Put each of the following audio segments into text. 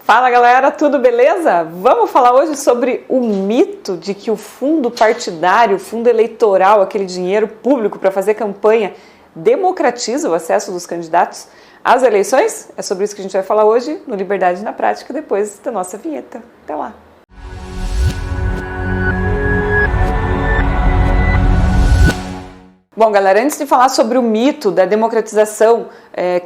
Fala galera, tudo beleza? Vamos falar hoje sobre o mito de que o fundo partidário, o fundo eleitoral, aquele dinheiro público para fazer campanha, democratiza o acesso dos candidatos às eleições? É sobre isso que a gente vai falar hoje no Liberdade na Prática, depois da nossa vinheta. Até lá! Bom, galera, antes de falar sobre o mito da democratização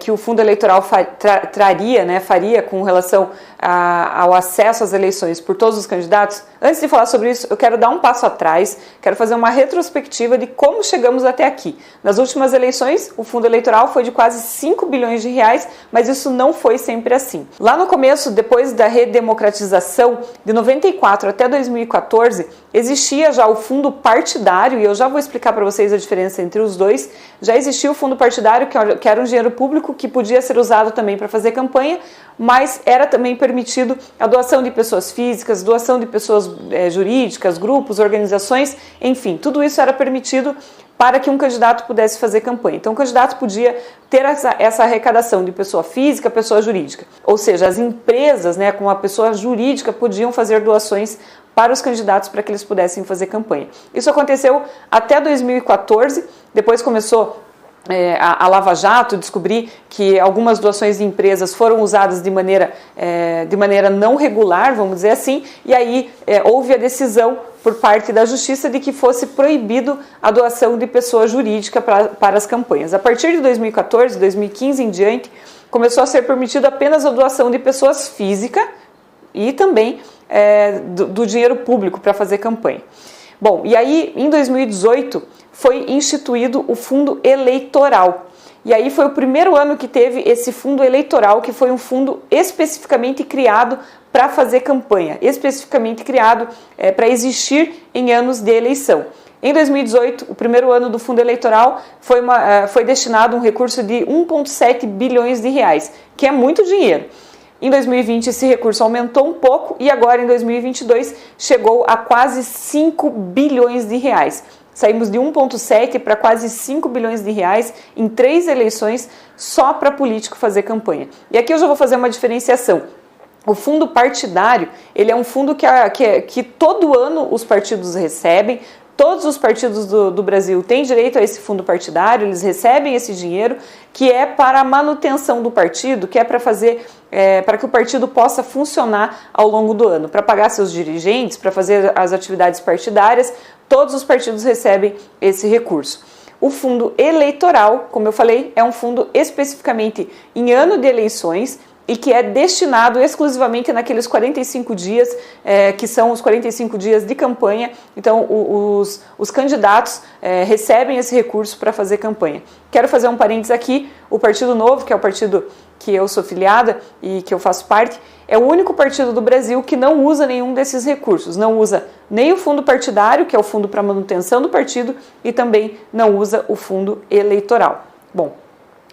que o fundo eleitoral faria com relação ao acesso às eleições por todos os candidatos, antes de falar sobre isso, eu quero dar um passo atrás, quero fazer uma retrospectiva de como chegamos até aqui. Nas últimas eleições, o fundo eleitoral foi de quase 5 bilhões de reais, mas isso não foi sempre assim. Lá no começo, depois da redemocratização, de 94 até 2014, existia já o fundo partidário, e eu já vou explicar para vocês a diferença entre os dois. Já existia o fundo partidário, que era um dinheiro público que podia ser usado também para fazer campanha, mas era também permitido a doação de pessoas físicas, doação de pessoas jurídicas, grupos, organizações, enfim, tudo isso era permitido para que um candidato pudesse fazer campanha. Então, o candidato podia ter essa arrecadação de pessoa física, pessoa jurídica. Ou seja, as empresas, com a pessoa jurídica, podiam fazer doações para os candidatos para que eles pudessem fazer campanha. Isso aconteceu até 2014, depois começou a Lava Jato, descobri que algumas doações de empresas foram usadas de maneira não regular, vamos dizer assim, e aí houve a decisão por parte da Justiça de que fosse proibido a doação de pessoa jurídica para as campanhas. A partir de 2014, 2015 em diante, começou a ser permitido apenas a doação de pessoas físicas e também do dinheiro público para fazer campanha. Bom, e aí em 2018 foi instituído o fundo eleitoral. E aí foi o primeiro ano que teve esse fundo eleitoral, que foi um fundo especificamente criado para fazer campanha, especificamente criado para existir em anos de eleição. Em 2018, o primeiro ano do fundo eleitoral, foi destinado um recurso de 1,7 bilhões de reais, que é muito dinheiro. Em 2020, esse recurso aumentou um pouco e agora, em 2022, chegou a quase 5 bilhões de reais. Saímos de 1,7 para quase 5 bilhões de reais em 3 eleições só para político fazer campanha. E aqui eu já vou fazer uma diferenciação. O fundo partidário, ele é um fundo que todo ano os partidos recebem. Todos os partidos do Brasil têm direito a esse fundo partidário, eles recebem esse dinheiro, que é para a manutenção do partido, que é para que o partido possa funcionar ao longo do ano, para pagar seus dirigentes, para fazer as atividades partidárias, todos os partidos recebem esse recurso. O fundo eleitoral, como eu falei, é um fundo especificamente em ano de eleições, e que é destinado exclusivamente naqueles 45 dias, que são os 45 dias de campanha. Então, os candidatos recebem esse recurso para fazer campanha. Quero fazer um parênteses aqui, o Partido Novo, que é o partido que eu sou filiada e que eu faço parte, é o único partido do Brasil que não usa nenhum desses recursos. Não usa nem o fundo partidário, que é o fundo para manutenção do partido, e também não usa o fundo eleitoral. Bom,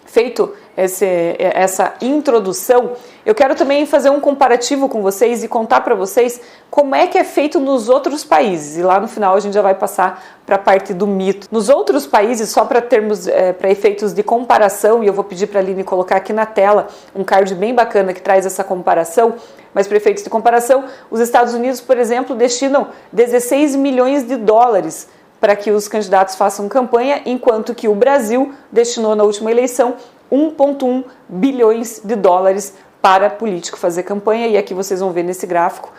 feito essa introdução, eu quero também fazer um comparativo com vocês e contar para vocês como é que é feito nos outros países. E lá no final a gente já vai passar para a parte do mito. Nos outros países, só para termos para efeitos de comparação, e eu vou pedir para a Aline colocar aqui na tela um card bem bacana que traz essa comparação, mas para efeitos de comparação, os Estados Unidos, por exemplo, destinam 16 milhões de dólares para que os candidatos façam campanha, enquanto que o Brasil destinou na última eleição 1,1 bilhões de dólares para político fazer campanha, e aqui vocês vão ver nesse gráfico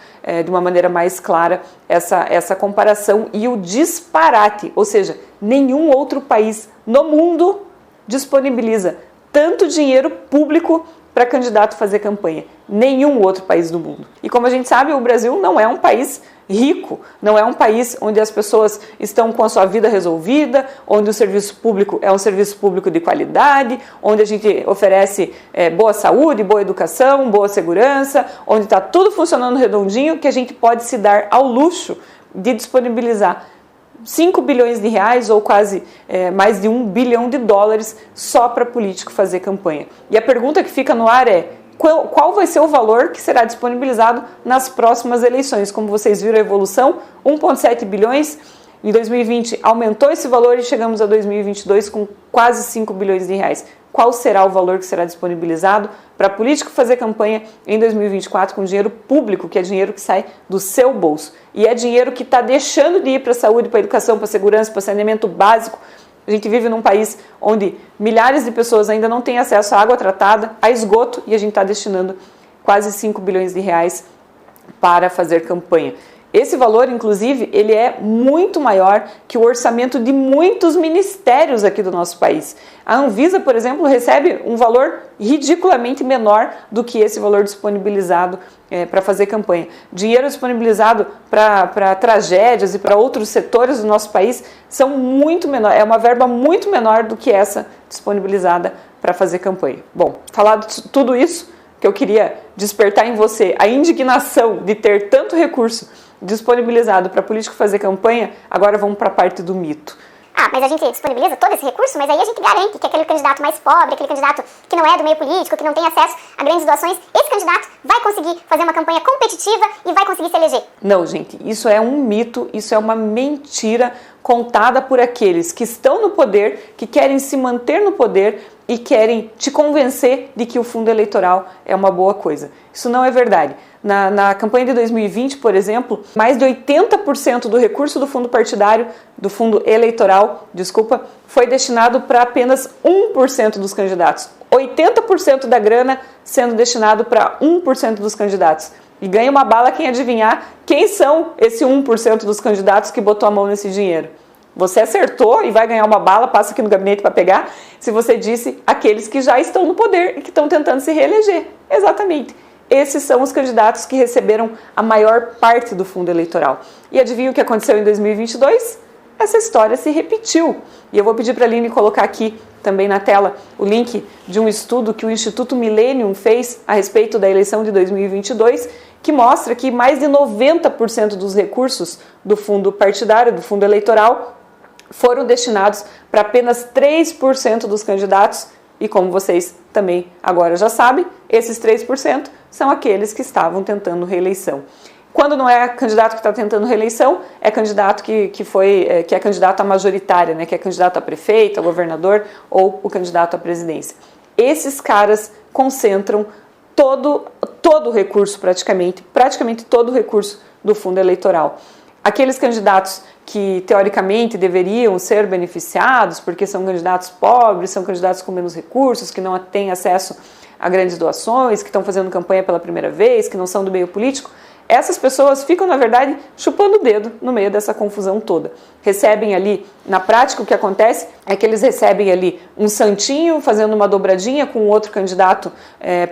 de uma maneira mais clara essa comparação e o disparate, ou seja, nenhum outro país no mundo disponibiliza tanto dinheiro público para candidato fazer campanha. Nenhum outro país do mundo. E como a gente sabe, o Brasil não é um país rico, não é um país onde as pessoas estão com a sua vida resolvida, onde o serviço público é um serviço público de qualidade, onde a gente oferece boa saúde, boa educação, boa segurança, onde está tudo funcionando redondinho, que a gente pode se dar ao luxo de disponibilizar 5 bilhões de reais ou quase mais de 1 bilhão de dólares só para político fazer campanha. E a pergunta que fica no ar é: qual vai ser o valor que será disponibilizado nas próximas eleições? Como vocês viram a evolução, 1,7 bilhões, em 2020 aumentou esse valor e chegamos a 2022 com quase 5 bilhões de reais. qual será o valor que será disponibilizado para político fazer campanha em 2024 com dinheiro público, que é dinheiro que sai do seu bolso. E é dinheiro que está deixando de ir para a saúde, para a educação, para a segurança, para o saneamento básico. A gente vive num país onde milhares de pessoas ainda não têm acesso à água tratada, a esgoto, e a gente está destinando quase 5 bilhões de reais para fazer campanha. Esse valor, inclusive, ele é muito maior que o orçamento de muitos ministérios aqui do nosso país. A Anvisa, por exemplo, recebe um valor ridiculamente menor do que esse valor disponibilizado para fazer campanha. Dinheiro disponibilizado para tragédias e para outros setores do nosso país são muito menor, é uma verba muito menor do que essa disponibilizada para fazer campanha. Bom, falado tudo isso, que eu queria despertar em você a indignação de ter tanto recurso disponibilizado para político fazer campanha, agora vamos para a parte do mito. Mas a gente disponibiliza todo esse recurso, mas aí a gente garante que aquele candidato mais pobre, aquele candidato que não é do meio político, que não tem acesso a grandes doações, esse candidato vai conseguir fazer uma campanha competitiva e vai conseguir se eleger. Não, gente, isso é um mito, isso é uma mentira contada por aqueles que estão no poder, que querem se manter no poder e querem te convencer de que o fundo eleitoral é uma boa coisa. Isso não é verdade. Na campanha de 2020, por exemplo, mais de 80% do recurso do fundo partidário, do fundo eleitoral, foi destinado para apenas 1% dos candidatos. 80% da grana sendo destinado para 1% dos candidatos. E ganha uma bala quem adivinhar quem são esse 1% dos candidatos que botou a mão nesse dinheiro. Você acertou e vai ganhar uma bala, passa aqui no gabinete para pegar, se você disse aqueles que já estão no poder e que estão tentando se reeleger. Exatamente. Esses são os candidatos que receberam a maior parte do fundo eleitoral. E adivinha o que aconteceu em 2022? Essa história se repetiu. E eu vou pedir para a Aline colocar aqui também na tela o link de um estudo que o Instituto Millennium fez a respeito da eleição de 2022, que mostra que mais de 90% dos recursos do fundo partidário, do fundo eleitoral, foram destinados para apenas 3% dos candidatos. E como vocês também agora já sabem, esses 3% são aqueles que estavam tentando reeleição. Quando não é candidato que está tentando reeleição, é candidato que é candidato a majoritária, né? Que é candidato a prefeito, a governador ou o candidato à presidência. Esses caras concentram todo o recurso, praticamente todo o recurso do fundo eleitoral. Aqueles candidatos que teoricamente deveriam ser beneficiados porque são candidatos pobres, são candidatos com menos recursos, que não têm acesso a grandes doações, que estão fazendo campanha pela primeira vez, que não são do meio político, essas pessoas ficam, na verdade, chupando o dedo no meio dessa confusão toda. Recebem ali, na prática, o que acontece é que eles recebem ali um santinho fazendo uma dobradinha com outro candidato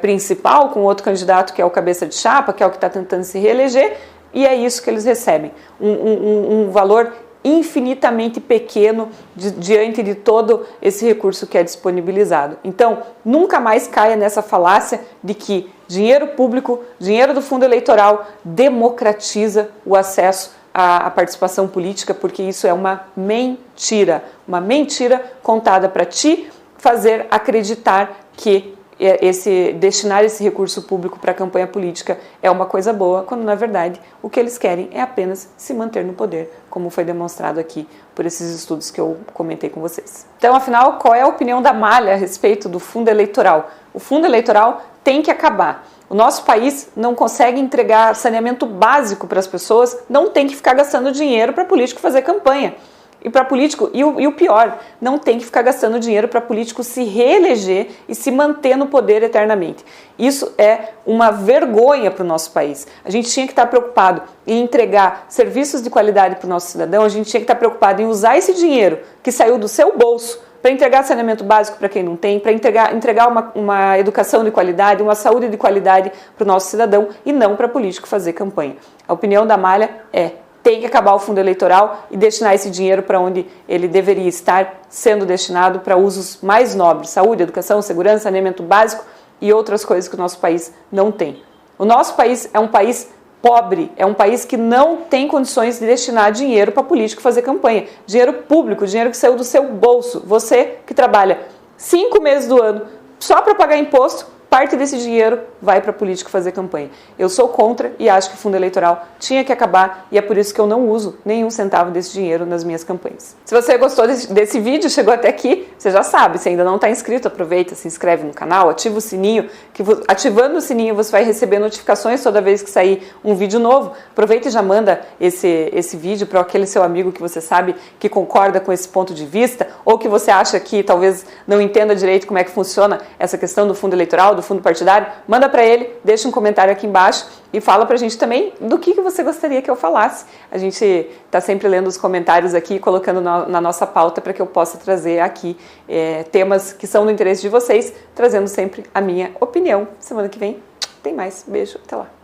principal, com outro candidato que é o cabeça de chapa, que é o que está tentando se reeleger, e é isso que eles recebem, um valor infinitamente pequeno diante de todo esse recurso que é disponibilizado. Então, nunca mais caia nessa falácia de que dinheiro público, dinheiro do fundo eleitoral, democratiza o acesso à participação política, porque isso é uma mentira contada para te fazer acreditar que destinar esse recurso público para a campanha política é uma coisa boa, quando na verdade o que eles querem é apenas se manter no poder, como foi demonstrado aqui por esses estudos que eu comentei com vocês. Então, afinal, qual é a opinião da Malha a respeito do fundo eleitoral? O fundo eleitoral tem que acabar. O nosso país não consegue entregar saneamento básico para as pessoas, não tem que ficar gastando dinheiro para político fazer campanha. E para político, e o pior, não tem que ficar gastando dinheiro para político se reeleger e se manter no poder eternamente. Isso é uma vergonha para o nosso país. A gente tinha que estar preocupado em entregar serviços de qualidade para o nosso cidadão, a gente tinha que estar preocupado em usar esse dinheiro que saiu do seu bolso para entregar saneamento básico para quem não tem, para entregar uma educação de qualidade, uma saúde de qualidade para o nosso cidadão e não para político fazer campanha. A opinião da Malha tem que acabar o fundo eleitoral e destinar esse dinheiro para onde ele deveria estar sendo destinado, para usos mais nobres, saúde, educação, segurança, saneamento básico e outras coisas que o nosso país não tem. O nosso país é um país pobre, é um país que não tem condições de destinar dinheiro para político fazer campanha. Dinheiro público, dinheiro que saiu do seu bolso. Você que trabalha 5 meses do ano só para pagar imposto, parte desse dinheiro vai para político fazer campanha. Eu sou contra e acho que o fundo eleitoral tinha que acabar e é por isso que eu não uso nenhum centavo desse dinheiro nas minhas campanhas. Se você gostou desse vídeo, chegou até aqui, você já sabe, se ainda não está inscrito, aproveita, se inscreve no canal, ativa o sininho, que ativando o sininho você vai receber notificações toda vez que sair um vídeo novo. Aproveita e já manda esse vídeo para aquele seu amigo que você sabe que concorda com esse ponto de vista ou que você acha que talvez não entenda direito como é que funciona essa questão do fundo eleitoral, do fundo partidário. Manda para ele, deixa um comentário aqui embaixo e fala pra gente também do que você gostaria que eu falasse. A gente está sempre lendo os comentários aqui e colocando na nossa pauta para que eu possa trazer aqui temas que são do interesse de vocês, trazendo sempre a minha opinião. Semana que vem tem mais. Beijo, até lá.